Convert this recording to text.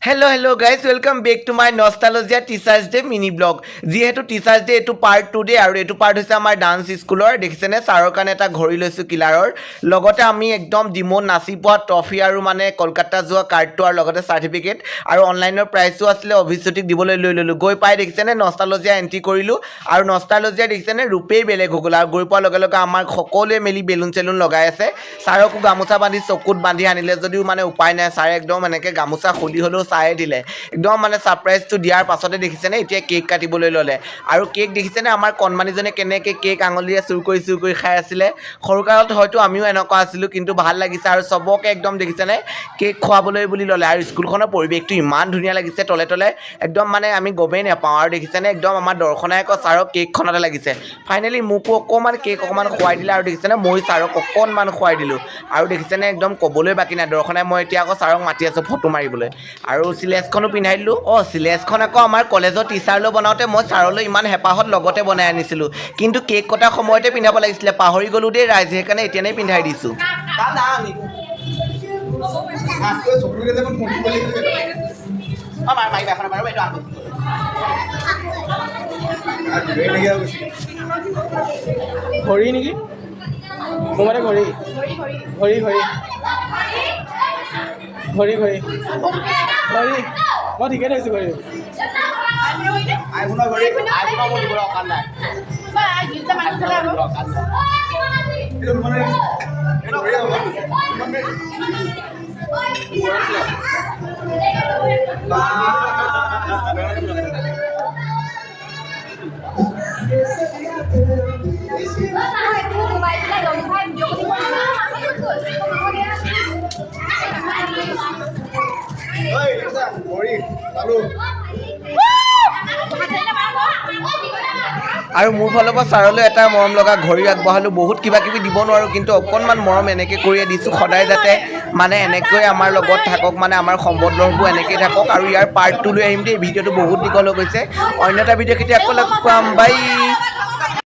Hello guys, welcome back to my Nostalgia Teachers Day mini blog. যেহেতু teachers day এইটো part 2 day আৰু এইটো part হৈছে আমাৰ ডান্স স্কুলৰ দেখিছেনে ছাৰৰ কাৰণে এটা ঘড়ী লৈছোঁ কিলাৰৰ লগতে আমি একদম ডিমো নাচি পোৱা ট্ৰফি আৰু মানে কলকাতা যোৱা কাৰ্ডটো আৰু লগতে চাৰ্টিফিকেট আৰু অনলাইনৰ প্ৰাইজো আছিলে অভিজ্যোতিক দিবলৈ লৈ ল'লোঁ গৈ পাই দেখিছেনে নষ্টালজিয়া এণ্ট্ৰি কৰিলোঁ আৰু নষ্টালজিয়া দেখিছেনে ৰূপেই বেলেগ হৈ গ'ল আৰু গৈ পোৱাৰ লগে লগে আমাৰ সকলোৱে মেলি বেলুন চেলুন লগাই আছে ছাৰকো গামোচা বান্ধি চকুত বান্ধি আনিলে যদিও মানে উপায় নাই ছাৰে একদম এনেকৈ গামোচা খুলি হ'লেও চায়ে দিলে একদম মানে ছাৰপ্ৰাইজটো দিয়াৰ পাছতে দেখিছেনে এতিয়া কেক কাটিবলৈ ল'লে আৰু কেক দেখিছেনে আমাৰ কণমানিজনে কেনেকৈ কেক আঙুলিৰে চুৰ কৰি খাই আছিলে সৰুকালত হয়তো আমিও এনেকুৱা আছিলোঁ কিন্তু ভাল লাগিছে আৰু চবকে একদম দেখিছেনে কেক খোৱাবলৈ বুলি ল'লে আৰু স্কুলখনৰ পৰিৱেশটো ইমান ধুনীয়া লাগিছে তলে তলে একদম মানে আমি গমেই নাপাওঁ আৰু দেখিছেনে একদম আমাৰ দৰ্শনায়ক ছাৰক কেকখনতে লাগিছে ফাইনেলি মোকো অকণমান কেক অকণমান খুৱাই দিলে আৰু দেখিছেনে মই ছাৰক অকণমান খুৱাই দিলোঁ আৰু দেখিছেনে একদম ক'বলৈ বাকী নাই দৰ্শনাই মই এতিয়া আকৌ ছাৰক মাতি আছোঁ ফটো মাৰিবলৈ আৰু চিলেজখনো পিন্ধাই দিলোঁ চিলেজখন আকৌ আমাৰ কলেজৰ টিচাৰলৈ বনাওঁতে মই ছাৰলৈ ইমান হেঁপাহত লগতে বনাই আনিছিলোঁ কিন্তু কেক কটাৰ সময়তে পিন্ধাব লাগিছিলে পাহৰি গ'লোঁ দেই ৰাইজে সেইকাৰণে এতিয়াই পিন্ধাই দিছোঁ ঘড়ী নেকি মোৰ মানে ঘড়ী ঘড়ী ঘড়ী ঘড়ী ঘড়ী ঘড়ী মই ঠিকে ধৰিছোঁ ঘড়ী আৰু মোৰ ফালৰ পৰা ছাৰলৈ এটা মৰম লগা ঘড়ী আগবঢ়ালোঁ বহুত কিবা কিবি দিব নোৱাৰোঁ কিন্তু অকণমান মৰম এনেকৈ কৰিয়ে দিছোঁ সদায় যাতে মানে এনেকৈ আমাৰ লগত থাকক মানে আমাৰ সম্বন্ধবোৰ এনেকৈ থাকক আৰু ইয়াৰ পাৰ্ট 2 লৈ আহিম দেই ভিডিঅ'টো বহুত দীঘল হৈ গৈছে অন্য এটা ভিডিঅ' কেতিয়া আকৌ লগ পাম বাই।